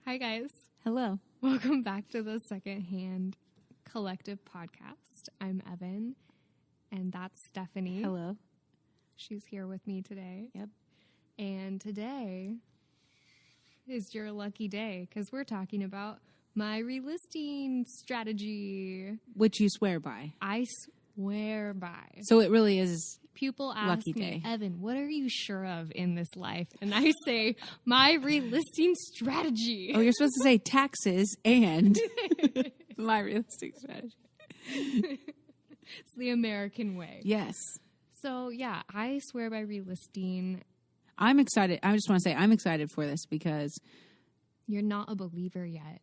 Hi, guys. Hello. Welcome back to the Secondhand Collective Podcast. I'm Evan, and that's Stephanie. Hello. She's here with me today. Yep. And today is your lucky day because we're talking about my relisting strategy. Which you swear by. I swear by. So it really is People ask lucky me, day. Evan, what are you sure of in this life? And I say, my relisting strategy. Oh, you're supposed to say taxes and my realistic strategy. It's the American way. Yes. So, yeah, I swear by relisting. I'm excited. I just want to say I'm excited for this because... You're not a believer yet.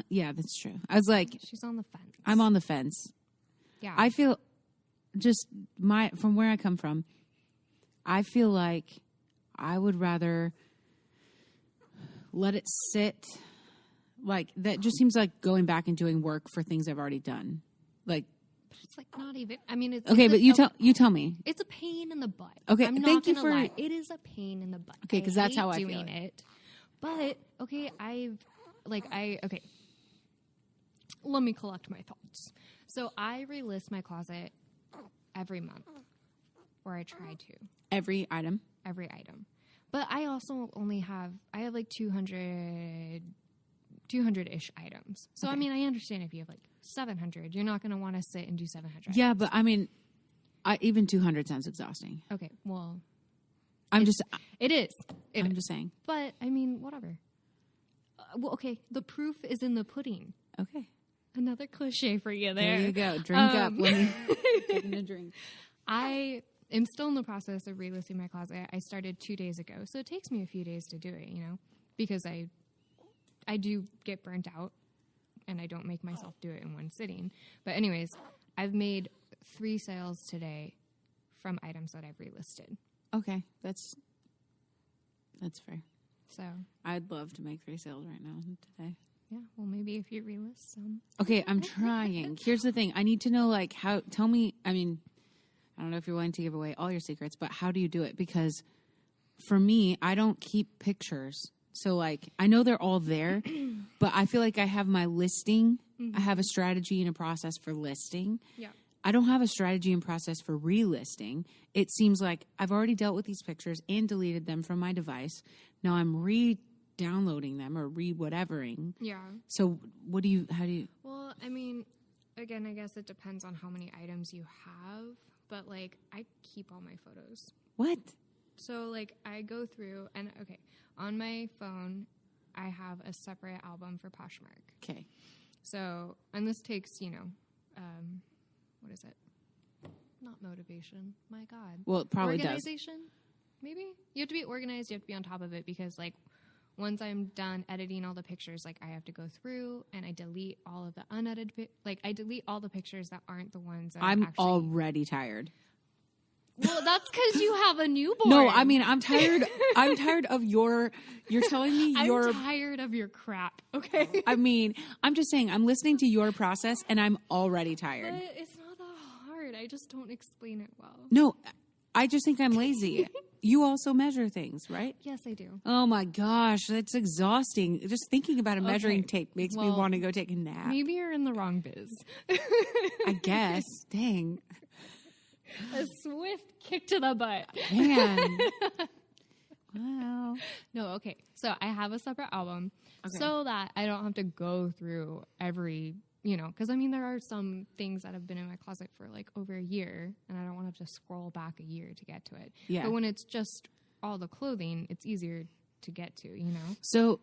Yeah, that's true. I was like... She's on the fence. I'm on the fence. Yeah. I feel just from where I come from, I feel like I would rather let it sit. Like, that just seems like going back and doing work for things I've already done. Like... But it's like not even. I mean, it's okay, it's but you tell me. It's a pain in the butt. Okay, I'm thank not you gonna for. lie. It is a pain in the butt. Okay, because that's how I doing feel it. But okay, okay. Let me collect my thoughts. So I relist my closet every month, or I try to Every item. But I also I have like 200-ish items. So, okay. I mean, I understand if you have like 700, you're not going to want to sit and do 700. Yeah, but I mean, even 200 sounds exhausting. Okay, well. It is. I'm just saying. But, I mean, whatever. Well, okay, the proof is in the pudding. Okay. Another cliche for you there. There you go. Drink up. Let me taking a drink. I am still in the process of relisting my closet. I started 2 days ago, so it takes me a few days to do it, because I do get burnt out, and I don't make myself do it in one sitting. But anyways, I've made 3 sales today from items that I've relisted. Okay, that's fair. So I'd love to make 3 sales right now today. Yeah, well, maybe if you relist some. Okay, I'm trying. Here's the thing. I need to know, like, how... Tell me... I mean, I don't know if you're willing to give away all your secrets, but how do you do it? Because for me, I don't keep pictures. So, like, I know they're all there, but I feel like I have my listing. Mm-hmm. I have a strategy and a process for listing. Yeah. I don't have a strategy and process for relisting. It seems like I've already dealt with these pictures and deleted them from my device. Now I'm re-downloading them or re-whatevering. Yeah. So how do you... Well, I mean, again, I guess it depends on how many items you have, but, like, I keep all my photos. What? So, like, I go through, and, okay, on my phone, I have a separate album for Poshmark. Okay. So, and this takes, what is it? Not motivation. My God. Well, it probably Organization? Maybe? You have to be organized. You have to be on top of it because, like, once I'm done editing all the pictures, like, I have to go through and I delete all of the unedited, I delete all the pictures that aren't the ones that I'm already tired. Well, that's because you have a newborn. No, I mean, I'm tired. I'm tired of you're telling me I'm tired of your crap, okay? I mean, I'm just saying, I'm listening to your process and I'm already tired. But it's not that hard. I just don't explain it well. No, I just think I'm lazy. You also measure things, right? Yes, I do. Oh my gosh, that's exhausting. Just thinking about a measuring tape makes me want to go take a nap. Maybe you're in the wrong biz. I guess. Dang. A swift kick to the butt. Man. Wow. No, okay. So I have a separate album so that I don't have to go through every, because I mean, there are some things that have been in my closet for like over a year and I don't want to have to scroll back a year to get to it. Yeah. But when it's just all the clothing, it's easier to get to, So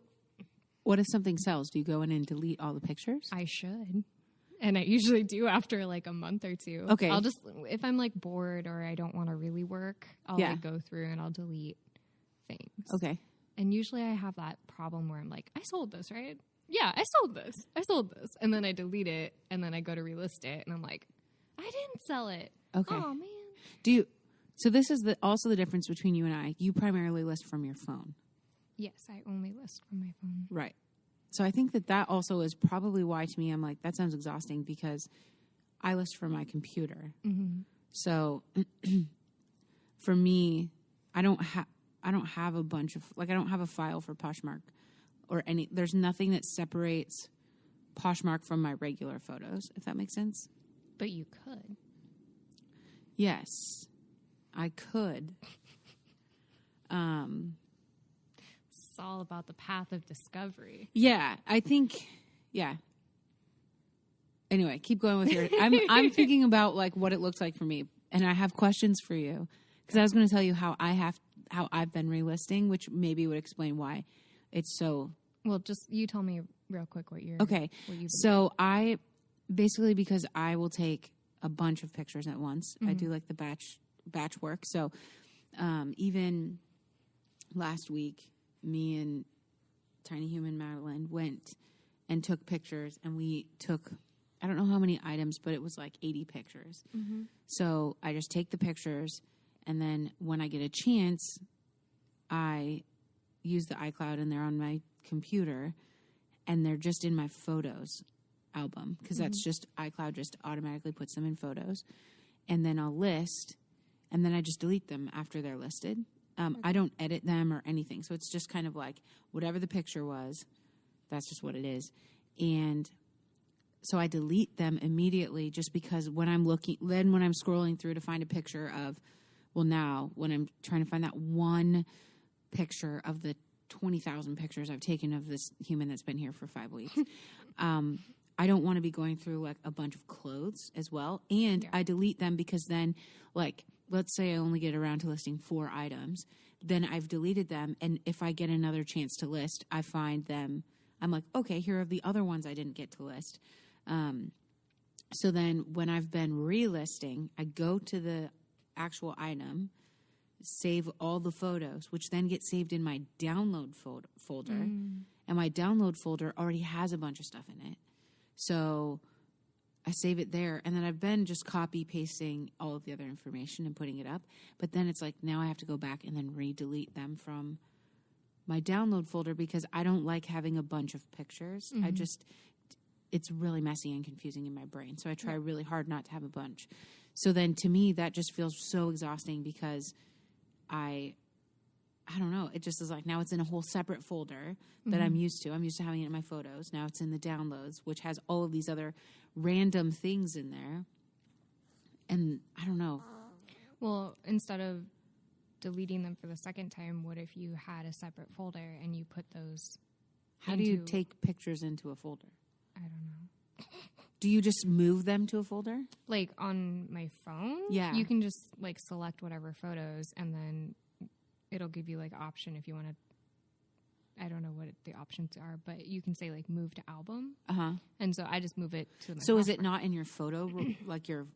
what if something sells? Do you go in and delete all the pictures? I should. And I usually do after like a month or two. Okay. I'll just, if I'm like bored or I don't want to really work, I'll like go through and I'll delete things. Okay. And usually I have that problem where I'm like, I sold this, right? Yeah, I sold this. And then I delete it and then I go to relist it and I'm like, I didn't sell it. Okay. Oh, man. So this is also the difference between you and I. You primarily list from your phone. Yes, I only list from my phone. Right. So I think that also is probably why to me I'm like, that sounds exhausting because I list from my computer. Mm-hmm. So for me, I don't have a bunch of, like, I don't have a file for Poshmark or there's nothing that separates Poshmark from my regular photos, if that makes sense. But you could. Yes, I could. It's all about the path of discovery. Yeah, I think, yeah. Anyway, keep going with your, I'm thinking about like what it looks like for me, and I have questions for you, because I was going to tell you how I've been relisting, which maybe would explain why it's so. Well, just you tell me real quick what you're. Okay. What you've So I basically, because I will take a bunch of pictures at once. I do like the batch work. So even last week, me and Tiny Human Madeline went and took pictures, and we took, I don't know how many items, but it was like 80 pictures. Mm-hmm. So I just take the pictures, and then when I get a chance, I use the iCloud, and they're on my computer, and they're just in my photos album, because that's just iCloud just automatically puts them in photos, and then I'll list, and then I just delete them after they're listed. I don't edit them or anything, so it's just kind of like whatever the picture was, that's just what it is. And so I delete them immediately, just because when I'm scrolling through to find a picture of, well, now when I'm trying to find that one picture of the 20,000 pictures I've taken of this human that's been here for 5 weeks, I don't want to be going through like a bunch of clothes as well. And I delete them because then, like, let's say I only get around to listing 4 items, then I've deleted them. And if I get another chance to list, I find them. I'm like, okay, here are the other ones I didn't get to list. So then when I've been relisting, I go to the actual item, save all the photos, which then get saved in my download folder. And my download folder already has a bunch of stuff in it. So I save it there, and then I've been just copy pasting all of the other information and putting it up. But then it's like now I have to go back and then re-delete them from my download folder, because I don't like having a bunch of pictures. It's really messy and confusing in my brain. So I try really hard not to have a bunch. So then to me, that just feels so exhausting, because I don't know. It just is like now it's in a whole separate folder that I'm used to. I'm used to having it in my photos. Now it's in the downloads, which has all of these other random things in there. And I don't know. Well, instead of deleting them for the second time, what if you had a separate folder and you put those? How do you take pictures into a folder? I don't know. Do you just move them to a folder? Like on my phone? Yeah. You can just like select whatever photos, and then it'll give you like option if you want to. I don't know what the options are, but you can say like move to album. And so I just move it to my So is it not in your photo? Like your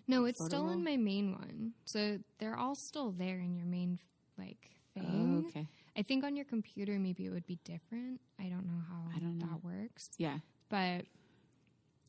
No, it's still in my main one. So they're all still there in your main like thing. Oh, okay. I think on your computer maybe it would be different. I don't know how that works. Yeah. But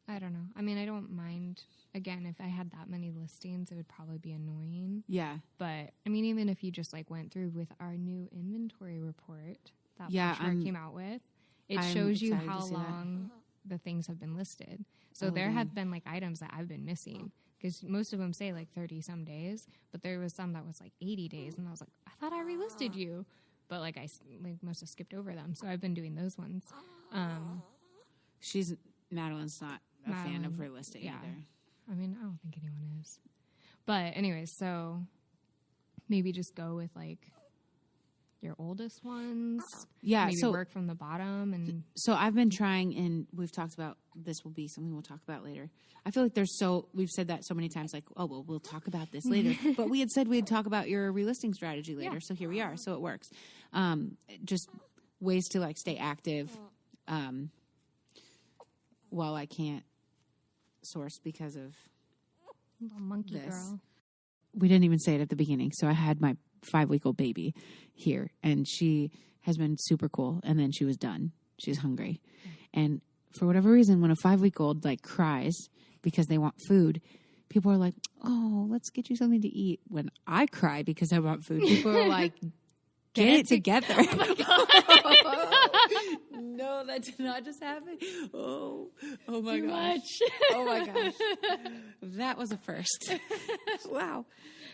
I don't know. I mean, I don't mind. Again, if I had that many listings, it would probably be annoying. Yeah. But I mean, even if you just like went through with our new inventory report that Poshmark came out with, it shows you how long the things have been listed. So there have been like items that I've been missing, because most of them say like 30 some days, but there was some that was like 80 days, and I was like, I thought I relisted you, but like I must have skipped over them. So I've been doing those ones. Madeline's not a fan of relisting either. I mean, I don't think anyone is. But anyways, so maybe just go with like your oldest ones. Yeah. Maybe work from the bottom. And so I've been trying, and we've talked about, this will be something we'll talk about later. I feel like we've said that so many times, like, oh, well, we'll talk about this later. But we had said we'd talk about your relisting strategy later. Yeah. So here we are. So it works. Just ways to like stay active while I can't source because of little monkey this. Girl. We didn't even say it at the beginning. So I had my 5-week-old baby here, and she has been super cool. And then she was done. She's hungry. And for whatever reason, when a 5-week-old like cries because they want food, people are like, oh, let's get you something to eat. When I cry because I want food, people are like, get it together. Oh my God. No, that did not just happen. Oh my gosh. Oh my gosh. That was a first. Wow.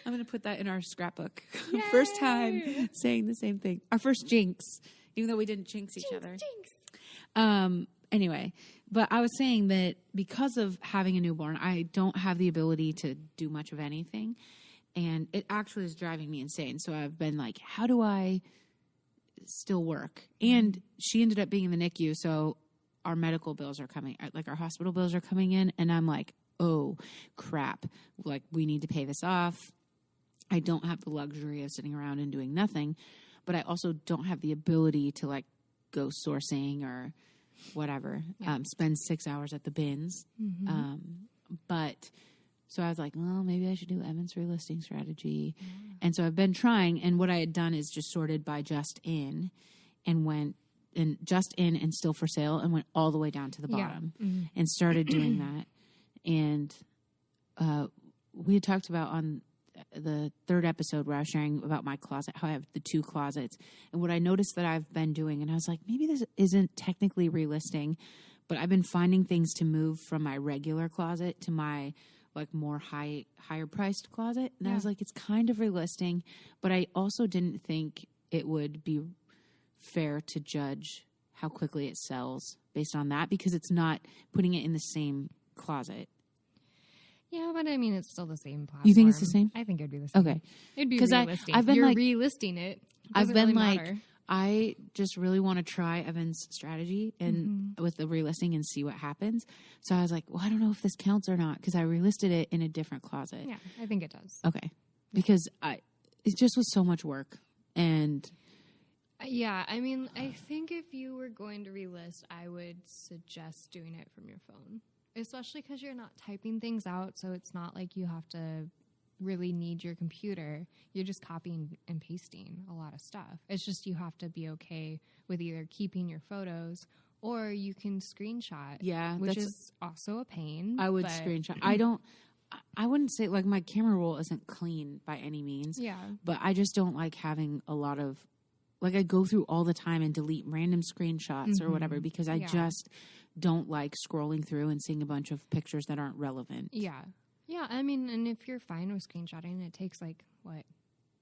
I'm going to put that in our scrapbook. Yay. First time saying the same thing. Our first jinx. even though we didn't jinx each other. Jinx. Anyway, but I was saying that because of having a newborn, I don't have the ability to do much of anything. And it actually is driving me insane. So I've been like, how do I still work? And she ended up being in the NICU. So our medical bills are coming, like our hospital bills are coming in. And I'm like, oh, crap. Like, we need to pay this off. I don't have the luxury of sitting around and doing nothing. But I also don't have the ability to, like, go sourcing or whatever, spend 6 hours at the bins. But so I was like, well, maybe I should do Evan's relisting strategy. And so I've been trying. And what I had done is just sorted by just in and went and just in and still for sale and went all the way down to the bottom and started doing that. And we had talked about on the third episode where I was sharing about my closet, how I have the 2 closets. And what I noticed that I've been doing, and I was like, maybe this isn't technically relisting, but I've been finding things to move from my regular closet to my like more higher priced closet. And I was like, it's kind of relisting, but I also didn't think it would be fair to judge how quickly it sells based on that, because it's not putting it in the same closet. Yeah, but I mean, it's still the same platform. You think it's the same? I think it'd be the same. Okay. It'd be 'Cause relisting. I've been You're like- relisting it. I've Doesn't been really like, matter. I just really want to try Evan's strategy and with the relisting and see what happens. So I was like, well, I don't know if this counts or not, because I relisted it in a different closet. Yeah, I think it does. Okay. Because it just was so much work. And Yeah, I mean, I think if you were going to relist, I would suggest doing it from your phone, especially because you're not typing things out, so it's not like you have to really need your computer. You're just copying and pasting a lot of stuff. It's just you have to be okay with either keeping your photos or you can screenshot. Yeah, which is also a pain. I would but- screenshot. I wouldn't say, like, my camera roll isn't clean by any means. Yeah. But I just don't like having a lot of, like, I go through all the time and delete random screenshots or whatever, because I just don't like scrolling through and seeing a bunch of pictures that aren't relevant. Yeah. Yeah, I mean, and if you're fine with screenshotting, it takes, like,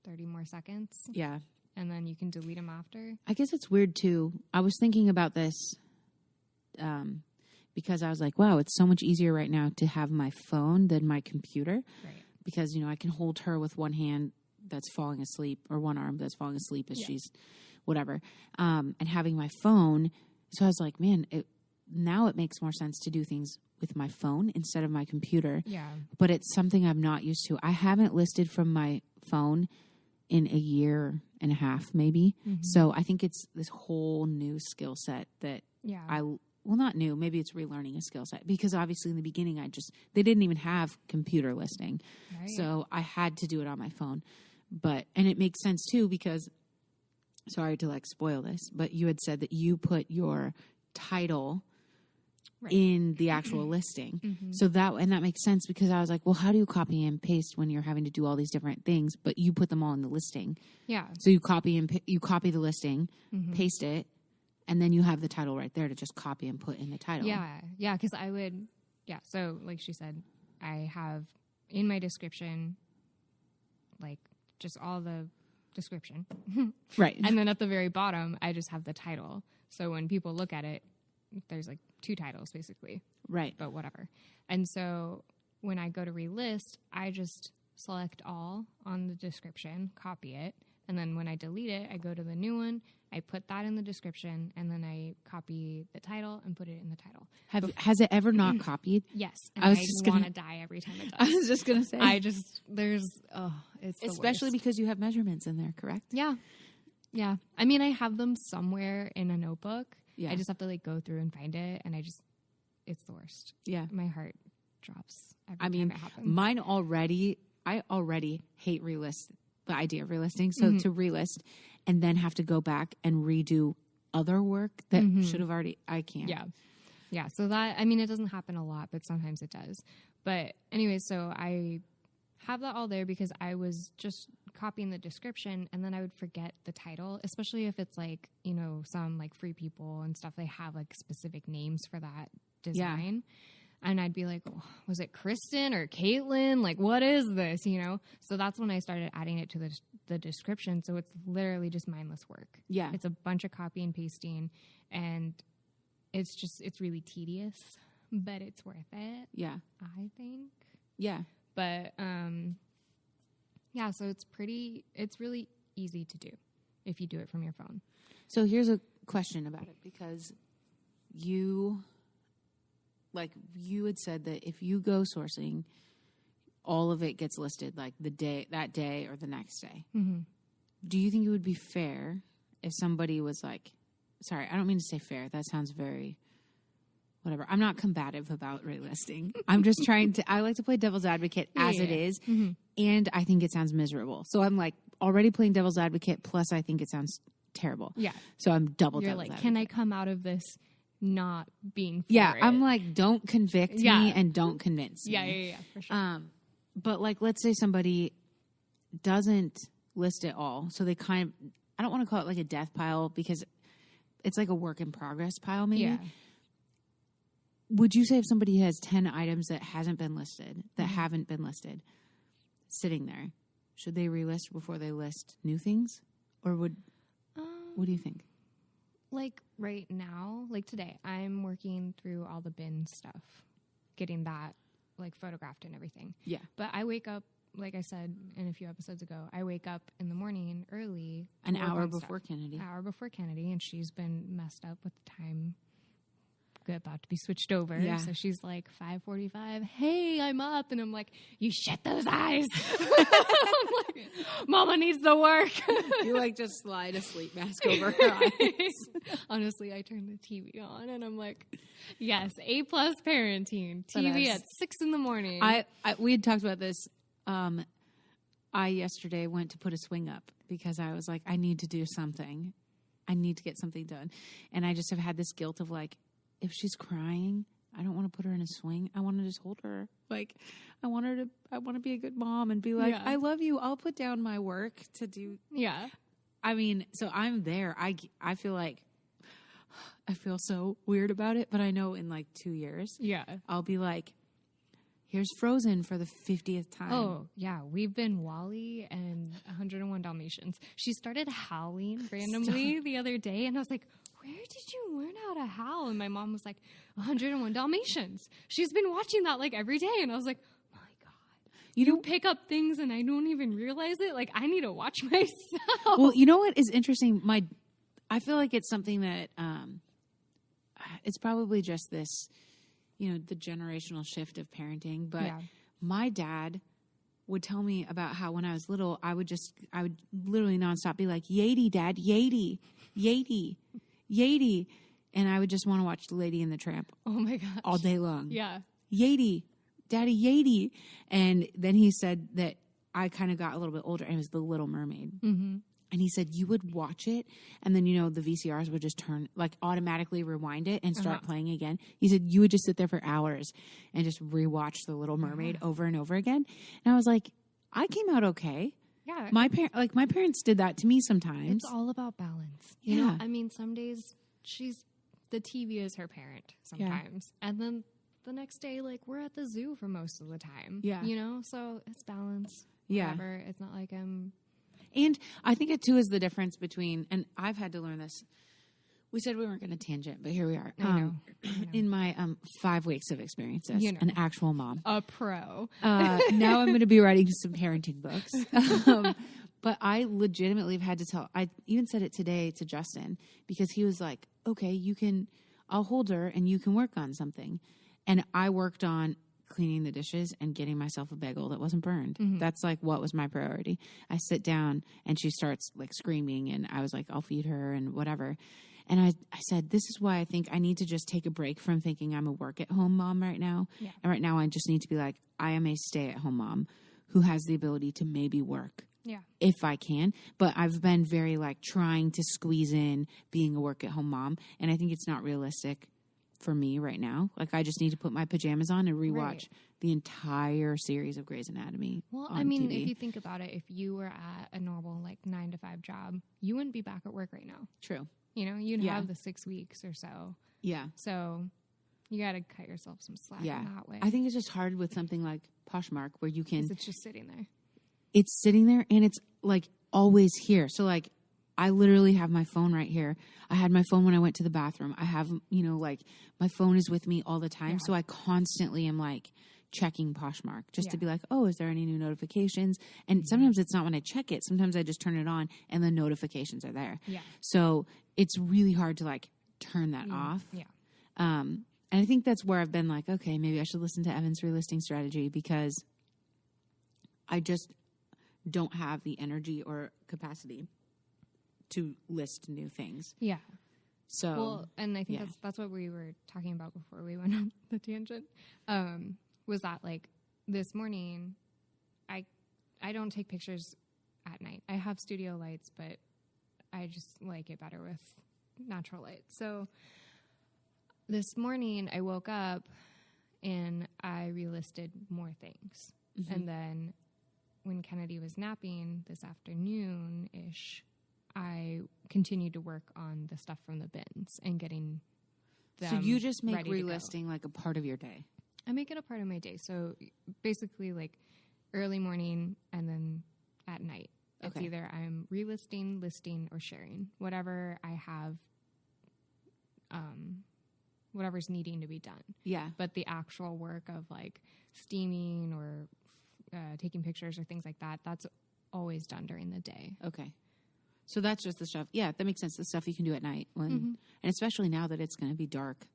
30 more seconds? Yeah. And then you can delete them after? I guess it's weird, too. I was thinking about this because I was like, wow, it's so much easier right now to have my phone than my computer. Right. Because, I can hold her with one hand that's falling asleep, or one arm that's falling asleep as she's whatever, and having my phone. So I was like, man, now it makes more sense to do things with my phone instead of my computer. Yeah. But it's something I'm not used to. I haven't listed from my phone in a year and a half, maybe. So I think it's this whole new skill set that well, not new, maybe it's relearning a skill set, because obviously in the beginning they didn't even have computer listing. Right. So I had to do it on my phone. And it makes sense too, because, sorry to like spoil this, but you had said that you put your title in the actual listing. So that makes sense, because I was like, well, how do you copy and paste when you're having to do all these different things, but you put them all in the listing? Yeah. So you copy the listing, paste it, and then you have the title right there to just copy and put in the title. Yeah. Yeah. Because so like she said, I have in my description, like just all the description. Right. And then at the very bottom, I just have the title. So when people look at it, there's like 2 titles basically. Right. But whatever. And so when I go to relist, I just select all on the description, copy it. And then when I delete it, I go to the new one, I put that in the description, and then I copy the title and put it in the title. Has it ever not copied? Yes. And I was I just want gonna- to die every time it I does. was just going to say. It's the Especially worst. because you have measurements in there, correct? Yeah. Yeah. I mean, I have them somewhere in a notebook. Yeah. I just have to like go through and find it, and it's the worst. Yeah. My heart drops every I mean, time it happens. I already hate the idea of relisting. So to relist and then have to go back and redo other work that should have already, I can't. Yeah. Yeah. So that, I mean, it doesn't happen a lot, but sometimes it does. But anyway, so I have that all there because I was just copying the description, and then I would forget the title, especially if it's like, some like Free People and stuff, they have like specific names for that design. And I'd be like, oh, was it Kristen or Caitlin? Like, what is this? So that's when I started adding it to the the description. So it's literally just mindless work. Yeah. It's a bunch of copy and pasting, and it's really tedious, but it's worth it. Yeah. I think. Yeah. But, yeah, so it's really easy to do if you do it from your phone. So here's a question about it, because you had said that if you go sourcing, all of it gets listed like that day or the next day. Mm-hmm. Do you think it would be fair if somebody was like, sorry, I don't mean to say fair. That sounds very whatever. I'm not combative about relisting. I'm just I like to play devil's advocate as it is. Mm-hmm. And I think it sounds miserable. So I'm like already playing devil's advocate. Plus I think it sounds terrible. Yeah. So I'm double You're devil's like, advocate. can I come out of this not being for Yeah. it? I'm like, don't convict Yeah. me and don't convince me. Yeah, for sure. But like, let's say somebody doesn't list it all. So they I don't want to call it like a death pile, because it's like a work in progress pile maybe. Yeah. Would you say if somebody has 10 items that haven't been listed, sitting there, should they relist before they list new things? Or what do you think? Like right now, like today, I'm working through all the bin stuff, getting that like photographed and everything. Yeah. But I wake up, like I said in a few episodes ago, I wake up in the morning early. An hour before Kennedy. An hour before Kennedy, and she's been messed up with the time about to be switched over. Yeah. So she's like 5:45. Hey, I'm up, and I'm like, you shut those eyes. I'm like, Mama needs the work. You like just slide a sleep mask over her eyes. Honestly, I turn the TV on, and I'm like, yes, A+ parenting. But TV at 6 a.m. We had talked about this. I yesterday went to put a swing up because I was like, I need to do something. I need to get something done. And I just have had this guilt of like, if she's crying, I don't want to put her in a swing. I want to just hold her. Like, I want to be a good mom and be like, I love you. I'll put down my work to do. Yeah. I mean, so I'm there. I feel like, I feel so weird about it, but I know in like 2 years, I'll be like, here's Frozen for the 50th time. Oh, yeah. We've been Wally and 101 Dalmatians. She started howling randomly the other day, and I was like, where did you learn how to howl? And my mom was like, 101 Dalmatians. She's been watching that like every day. And I was like, my God. You pick up things and I don't even realize it. Like, I need to watch myself. Well, you know what is interesting? I feel like it's something that it's probably just this, the generational shift of parenting. But my dad would tell me about how when I was little, I would literally nonstop be like, Yady, Dad, Yady, Yady, Yady. And I would just want to watch The Lady and the Tramp. Oh my gosh. All day long. Yeah. Yady, Daddy, Yady. And then he said that I kind of got a little bit older, and it was The Little Mermaid. Mm-hmm. And he said you would watch it, and then, the VCRs would just turn, like automatically rewind it and start playing again. He said you would just sit there for hours and just rewatch The Little Mermaid over and over again. And I was like, I came out okay. Yeah. My parents did that to me sometimes. It's all about balance. Yeah. I mean, some days the TV is her parent sometimes. Yeah. And then the next day, like, we're at the zoo for most of the time. Yeah. So it's balance. Yeah. Whatever. It's not like I'm... And I think it too is the difference between, and I've had to learn this. We said we weren't going to tangent, but here we are. I know. In my 5 weeks of experience as an actual mom. A pro. Now I'm going to be writing some parenting books. But I legitimately have had to tell, I even said it today to Justin, because he was like, okay, I'll hold her and you can work on something. And I worked on cleaning the dishes and getting myself a bagel that wasn't burned. Mm-hmm. That's like what was my priority. I sit down and she starts like screaming, and I was like, I'll feed her and whatever. And I said, this is why I think I need to just take a break from thinking I'm a work at home mom right now. Yeah. And right now I just need to be like, I am a stay at home mom who has the ability to maybe work. Yeah. If I can. But I've been very like trying to squeeze in being a work at home mom. And I think it's not realistic for me right now. Like, I just need to put my pajamas on and rewatch the entire series of Grey's Anatomy. Well, I mean, TV. If you think about it, if you were at a normal like 9 to 5 job, you wouldn't be back at work right now. True. You'd have the 6 weeks or so. Yeah. So you got to cut yourself some slack in that way. I think it's just hard with something like Poshmark, where you can... It's just sitting there. It's sitting there, and it's like always here. So like, I literally have my phone right here. I had my phone when I went to the bathroom. I have, you know, like my phone is with me all the time. So I constantly am like checking Poshmark just to be like, oh, is there any new notifications? And sometimes it's not when I check it. Sometimes I just turn it on and the notifications are there. Yeah. So it's really hard to like turn that off. Yeah. And I think that's where I've been like, okay, maybe I should listen to Evan's relisting strategy because I just don't have the energy or capacity to list new things. Yeah. So, well, and I think that's what we were talking about before we went on the tangent. Was that like this morning, I don't take pictures at night. I have studio lights, but I just like it better with natural light. So this morning I woke up and I relisted more things. Mm-hmm. And then when Kennedy was napping this afternoon-ish, I continued to work on the stuff from the bins and getting them. So you just make relisting like a part of your day? I make it a part of my day. So basically like early morning and then at night. It's either I'm relisting, listing, or sharing. Whatever I have, whatever's needing to be done. Yeah. But the actual work of like steaming or taking pictures or things like that, that's always done during the day. Okay. So that's just the stuff. Yeah, that makes sense. The stuff you can do at night, and especially now that it's going to be dark.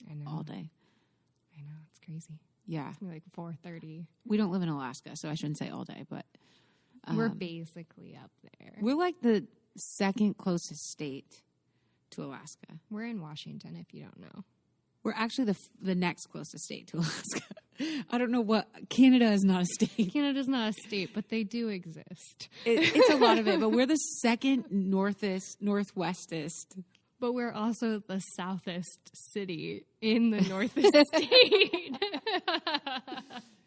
I know. All day. I know, it's crazy. Yeah, it's gonna be like 4:30. We don't live in Alaska, so I shouldn't say all day, but we're basically up there. We're like the second closest state to Alaska. We're in Washington, if you don't know. We're actually the next closest state to Alaska. I don't know what... Canada is not a state. Canada's not a state, but they do exist. It's a lot of it, but we're the second northwestest. But we're also the southest city in the northest state.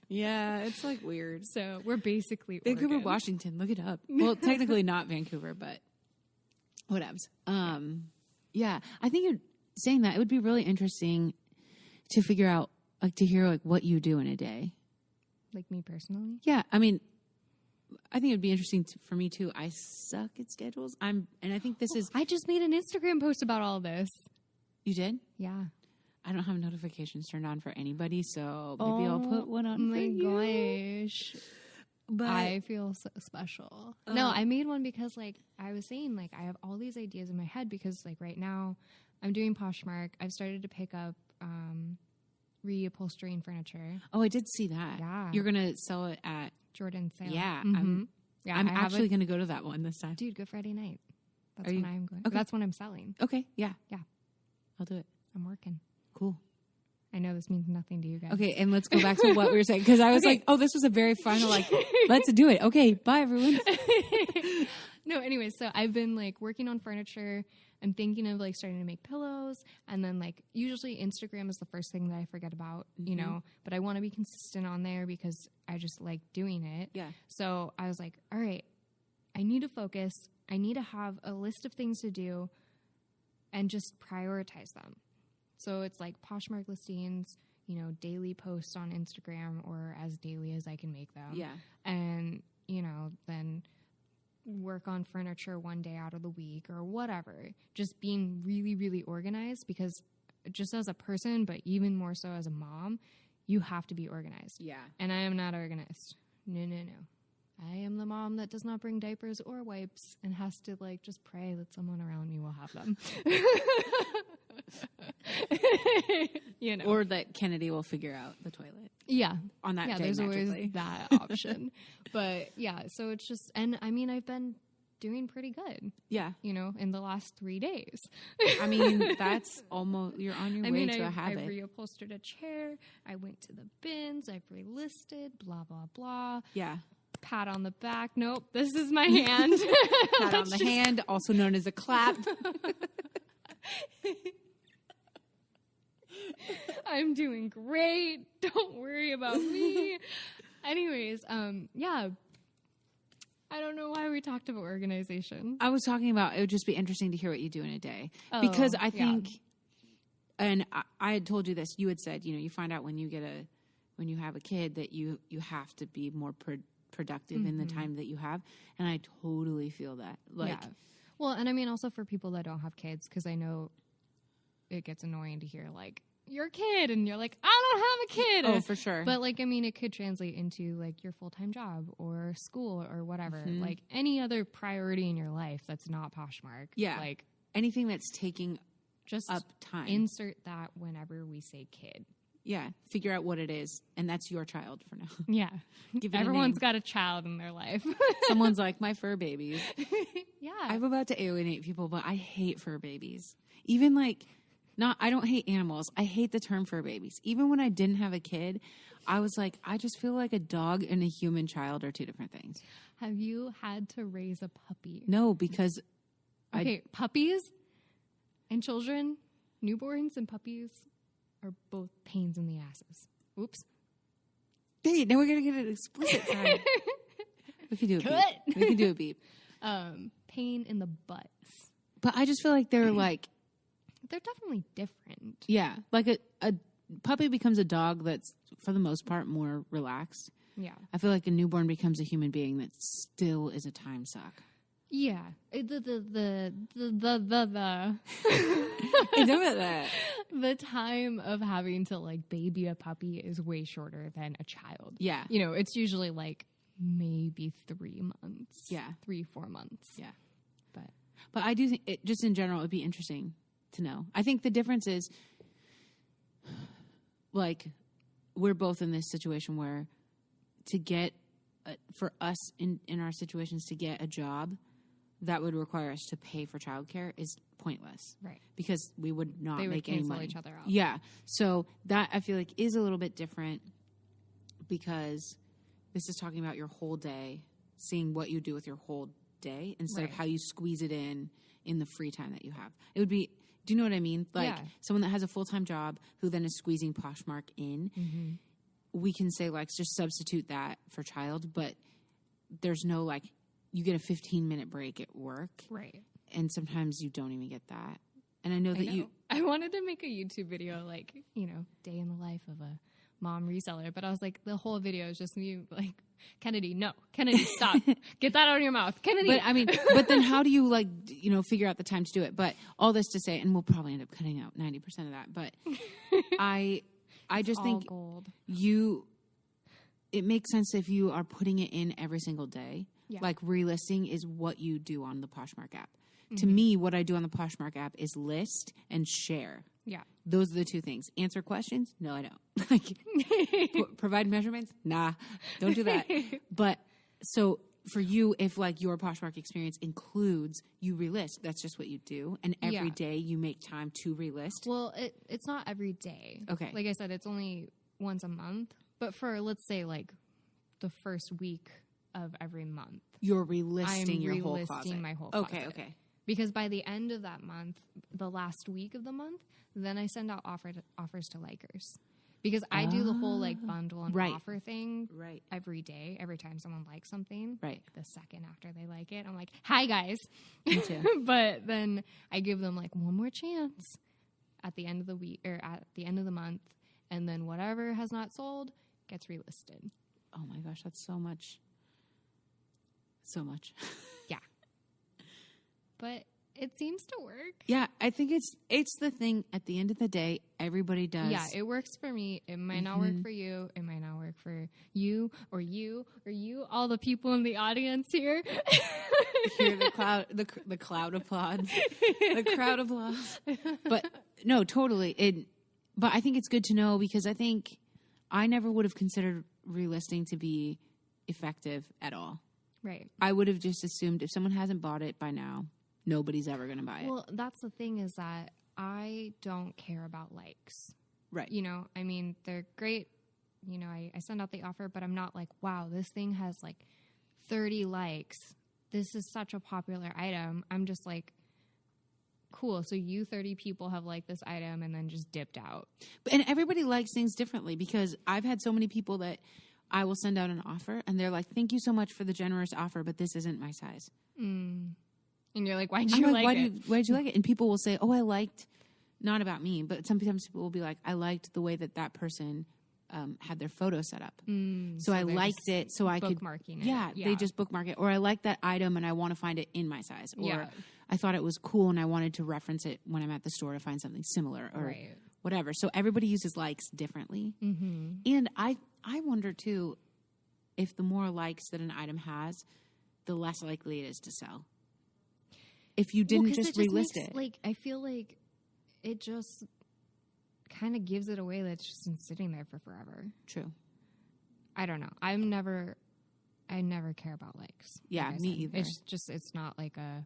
Yeah, it's like weird. So we're basically Vancouver, Oregon. Washington. Look it up. Well, technically not Vancouver, but whatevs. Yeah, I think you're saying that it would be really interesting to figure out, like, to hear like what you do in a day. Like me personally? Yeah, I mean, I think it'd be interesting for me too. I suck at schedules. And I think this is. I just made an Instagram post about all this. You did? Yeah. I don't have notifications turned on for anybody, so maybe I'll put one on. Oh my gosh. But I feel so special. No, I made one because, like, I was saying, like, I have all these ideas in my head because, like, right now I'm doing Poshmark. I've started to pick up reupholstering furniture. Oh, I did see that. Yeah. You're going to sell it at Jordan's sale. Yeah. Mm-hmm. I'm actually going to go to that one this time. Dude, Good Friday night. That's when I'm going. Okay. That's when I'm selling. Okay. Yeah. Yeah. I'll do it. I'm working. Cool. I know this means nothing to you guys. Okay, and let's go back to what we were saying. Because I was like, oh, this was a very final, like, let's do it. Okay, bye, everyone. No, anyways, so I've been, like, working on furniture. I'm thinking of, like, starting to make pillows. And then, like, usually Instagram is the first thing that I forget about, you know. But I want to be consistent on there because I just like doing it. Yeah. So I was like, all right, I need to focus. I need to have a list of things to do and just prioritize them. So it's like Poshmark listings, you know, daily posts on Instagram or as daily as I can make them. Yeah. And, you know, then work on furniture one day out of the week or whatever. Just being really, really organized because just as a person, but even more so as a mom, you have to be organized. Yeah. And I am not organized. No. I am the mom that does not bring diapers or wipes and has to, like, just pray that someone around me will have them. You know, or that Kennedy will figure out the toilet. Yeah, on that day. There's always that option. But yeah, so it's just, and I mean, I've been doing pretty good. Yeah, you know, in the last 3 days. I mean, that's almost, you're on your way to a habit. I reupholstered a chair. I went to the bins. I've relisted. Blah blah blah. Yeah. Pat on the back. Nope, this is my hand. Pat on the hand, also known as a clap. I'm doing great. Don't worry about me. Anyways, yeah. I don't know why we talked about organization. I was talking about it would just be interesting to hear what you do in a day. Because I think, and I had told you this, you had said, you know, you find out when you have a kid that you have to be more productive in the time that you have. And I totally feel that. Like, yeah. Well, and I mean, also for people that don't have kids, because I know it gets annoying to hear, like, you're a kid, and you're like, I don't have a kid. oh, for sure. But, like, I mean, it could translate into, like, your full-time job or school or whatever. Like, any other priority in your life that's not Poshmark. Yeah. Like, anything that's taking just up time. insert that whenever we say kid. Yeah. Figure out what it is. And that's your child for now. Yeah. Give it a Everyone's name. got a child in their life. Someone's like, my fur babies. Yeah. I'm about to alienate people, but I hate fur babies. Even like, I don't hate animals. I hate the term fur babies. Even when I didn't have a kid, I was like, I just feel like a dog and a human child are two different things. Have you had to raise a puppy? No, because Okay, puppies and children, newborns and puppies are both pains in the asses. Oops. hey, now we're going to get an explicit side. We can do a Cut. beep. We can do a beep. Pain in the butts. But I just feel like they're like, They're definitely different. yeah, like a puppy becomes a dog that's, for the most part, more relaxed. Yeah. I feel like a newborn becomes a human being that still is a time suck. Yeah. The Enough of that. the time of having to like baby a puppy is way shorter than a child. Yeah. You know, it's usually like maybe 3 months. Yeah. 3-4 months. Yeah. But I do think it, just in general, it'd be interesting to know. I think the difference is, like, we're both in this situation where to get, for us in our situations, to get a job that would require us to pay for childcare is pointless. right. Because we would not They would make any cancel money. each other out. Yeah. So that I feel like is a little bit different because this is talking about your whole day, seeing what you do with your whole day instead of Right. how you squeeze it in the free time that you have. It would be, do you know what I mean? Like Yeah. someone that has a full-time job who then is squeezing Poshmark in, we can say like just substitute that for child, but there's no like, you get a 15-minute break at work. Right. And sometimes you don't even get that. And I know that I wanted to make a YouTube video, like, you know, day in the life of a mom reseller, but I was like, the whole video is just me, like, Kennedy, stop. Get that out of your mouth. Kennedy. But I mean, but then how do you like, you know, figure out the time to do it? But all this to say, and we'll probably end up cutting out 90% of that, but I just think gold. it makes sense if you are putting it in every single day. Yeah. Like relisting is what you do on the Poshmark app. To me, what I do on the Poshmark app is list and share. Yeah. Those are the two things. Answer questions? No, I don't. Like, provide measurements? Nah, don't do that. But so for you, if like your Poshmark experience includes you relist, that's just what you do, and every day you make time to relist. Well, it's not every day. Okay. Like I said, it's only once a month. But for, let's say, like the first week of every month, You're relisting I'm your whole relisting closet. my whole closet. Okay. Because by the end of that month, the last week of the month, then I send out offers to likers. Because I do the whole like bundle and Right. offer thing Right. every day. Every time someone likes something, Right. the second after they like it, I'm like, "Hi guys." Me too. But then I give them like one more chance at the end of the week or at the end of the month, and then whatever has not sold gets relisted. Oh my gosh, that's so much. So much. But it seems to work. Yeah, I think it's the thing at the end of the day, everybody does. Yeah, it works for me. It might not work for you. It might not work for you, all the people in the audience here. Hear the cloud applauds. The crowd applauds. But no, totally. But I think it's good to know because I think I never would have considered relisting to be effective at all. Right. I would have just assumed if someone hasn't bought it by now, nobody's ever going to buy it. Well, that's the thing is that I don't care about likes. Right. You know, I mean, they're great. You know, I send out the offer, but I'm not like, wow, this thing has like 30 likes. This is such a popular item. I'm just like, cool. So you 30 people have liked this item and then just dipped out. And everybody likes things differently because I've had so many people that I will send out an offer and they're like, thank you so much for the generous offer, but this isn't my size. And you're like, why'd you like it? Why did you like it? And people will say, oh, I liked, not about me, but sometimes people will be like, I liked the way that person had their photo set up. So I they're liked just it, so I could bookmarking it. Yeah, they just bookmark it, or I like that item and I want to find it in my size, or Yeah. I thought it was cool and I wanted to reference it when I'm at the store to find something similar, or Right. whatever. So everybody uses likes differently, Mm-hmm. and I wonder too if the more likes that an item has, the less likely it is to sell. If you didn't just relist it. Like, I feel like it just kind of gives it away that's just been sitting there for forever. True. I don't know. I never care about likes. Yeah, like I me said. either. It's just, it's not like a,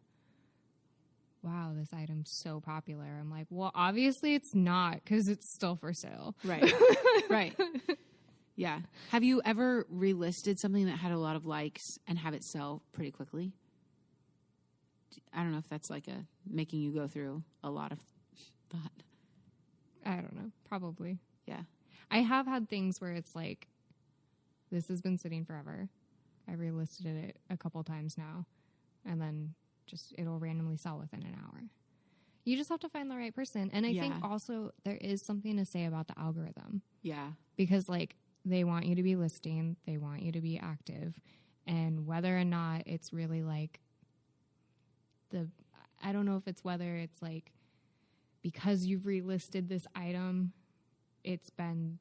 wow, this item's so popular. I'm like, well, obviously it's not, because it's still for sale. Right. Right. Yeah. Have you ever relisted something that had a lot of likes and have it sell pretty quickly? I don't know if that's like making you go through a lot of thought. I don't know. Probably. Yeah. I have had things where it's like, this has been sitting forever. I relisted it a couple times now, and then just it'll randomly sell within an hour. You just have to find the right person. And I think also there is something to say about the algorithm. Yeah. Because like they want you to be listing, they want you to be active, and whether or not it's really like I don't know if it's whether it's like because you've relisted this item, it's been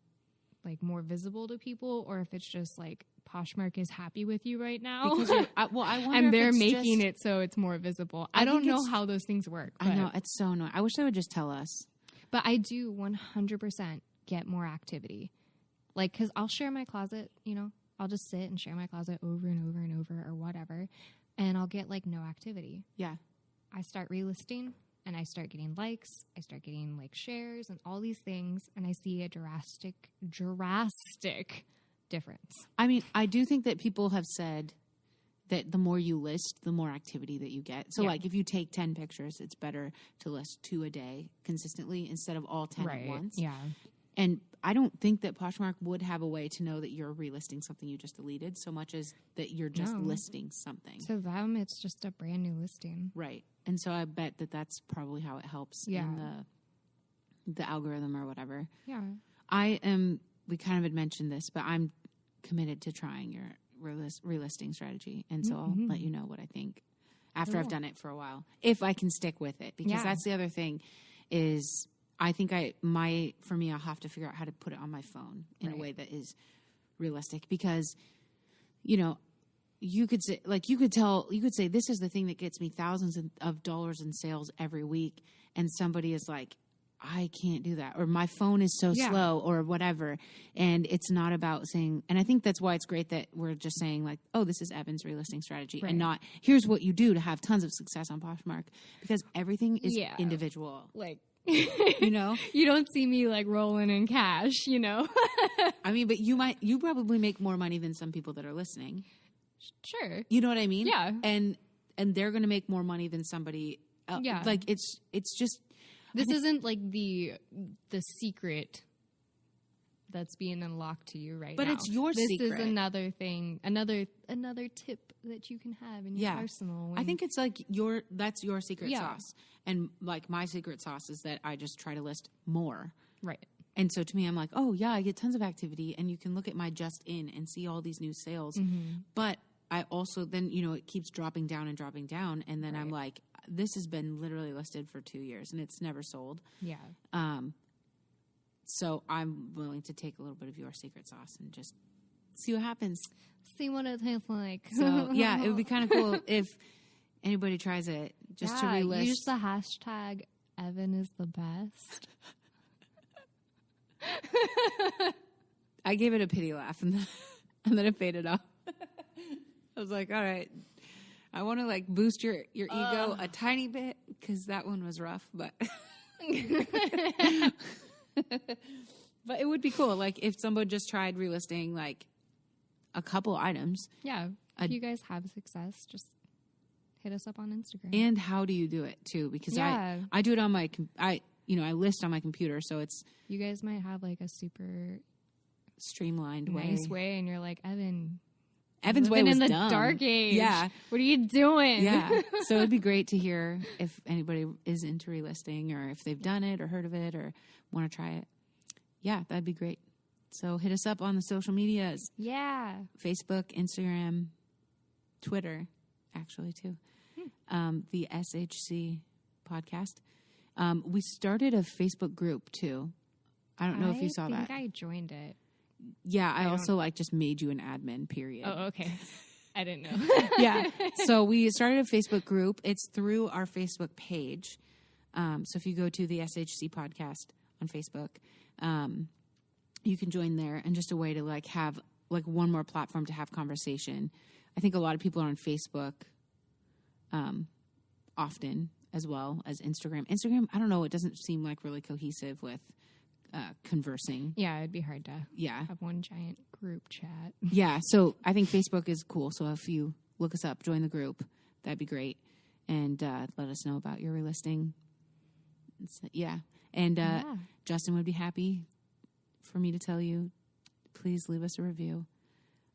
like more visible to people, or if it's just like Poshmark is happy with you right now. Because I wonder and if they're it's making just, it so it's more visible. I I don't think know it's- how those things work. I know, it's so annoying. I wish they would just tell us. But I do 100% get more activity. Like, because I'll share my closet, you know, I'll just sit and share my closet over and over and over or whatever, and I'll get like no activity. Yeah. I start relisting and I start getting likes, I start getting like shares and all these things, and I see a drastic difference. I mean, I do think that people have said that the more you list, the more activity that you get. So, Yeah. like, if you take 10 pictures, it's better to list 2 a day consistently instead of all 10 at once. Yeah. And I don't think that Poshmark would have a way to know that you're relisting something you just deleted so much as that you're just No. listing something. To them, it's just a brand new listing. Right. And so I bet that that's probably how it helps in the algorithm or whatever. Yeah. We kind of had mentioned this, but I'm committed to trying your relisting strategy. And so I'll let you know what I think after I've done it for a while, if I can stick with it. Because that's the other thing is I think for me, I'll have to figure out how to put it on my phone in a way that is realistic, because, you know, you could say this is the thing that gets me thousands of dollars in sales every week. And somebody is like, I can't do that, or my phone is so slow, or whatever. And it's not about saying, and I think that's why it's great that we're just saying like, oh, this is Evan's relisting strategy, and not here's what you do to have tons of success on Poshmark, because everything is individual. Like, you know, you don't see me like rolling in cash, you know? I mean, but you probably make more money than some people that are listening. Sure. You know what I mean? Yeah. And they're going to make more money than somebody else. Yeah. Like it's just, This isn't like the secret that's being unlocked to you right but now. it's your this secret. This is another thing, another tip that you can have in your arsenal. I think it's like that's your secret sauce. And like my secret sauce is that I just try to list more. Right. And so to me, I'm like, oh yeah, I get tons of activity, and you can look at my just in and see all these new sales. But I also then, you know, it keeps dropping down. And then I'm like, this has been literally listed for 2 years and it's never sold. Yeah. So I'm willing to take a little bit of your secret sauce and just see what happens. See what it tastes like. So yeah, it would be kind of cool if anybody tries it just to relist. Use the hashtag Evan is the best. I gave it a pity laugh and then it faded off. I was like, all right, I want to like boost your ego a tiny bit because that one was rough, but but it would be cool. Like if someone just tried relisting like a couple items. Yeah. If you guys have success, just hit us up on Instagram. And how do you do it too? Because I do it on my, I list on my computer. So it's. You guys might have like a super streamlined nice way. And you're like, Evan's way was in the dumb. dark age. Yeah. What are you doing? Yeah. So it'd be great to hear if anybody is into relisting or if they've done it or heard of it or want to try it. Yeah, that'd be great. So hit us up on the social medias. Yeah. Facebook, Instagram, Twitter, actually, too. The SHC podcast. We started a Facebook group, too. I don't know if you saw that. I think I joined it. Yeah, I also just made you an admin, period. Oh, okay. I didn't know. Yeah. So we started a Facebook group. It's through our Facebook page. So if you go to the SHC podcast on Facebook, you can join there, and just a way to have one more platform to have conversation. I think a lot of people are on Facebook often, as well as Instagram. Instagram, I don't know, it doesn't seem really cohesive with conversing. Yeah, it'd be hard to Yeah. have one giant group chat. Yeah, so I think Facebook is cool. So if you look us up, join the group, that'd be great. And let us know about your relisting. Yeah. And Justin would be happy for me to tell you, please leave us a review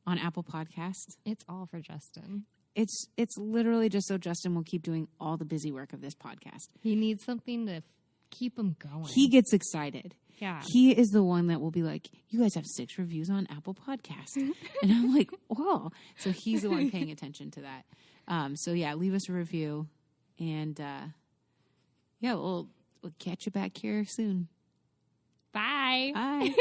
on Apple Podcasts. It's all for Justin. It's literally just so Justin will keep doing all the busy work of this podcast. He needs something to keep him going. He gets excited. Yeah. He is the one that will be like, you guys have 6 reviews on Apple Podcasts. And I'm like, whoa. So he's the one paying attention to that. So yeah, leave us a review. And yeah, we'll catch you back here soon. Bye. Bye.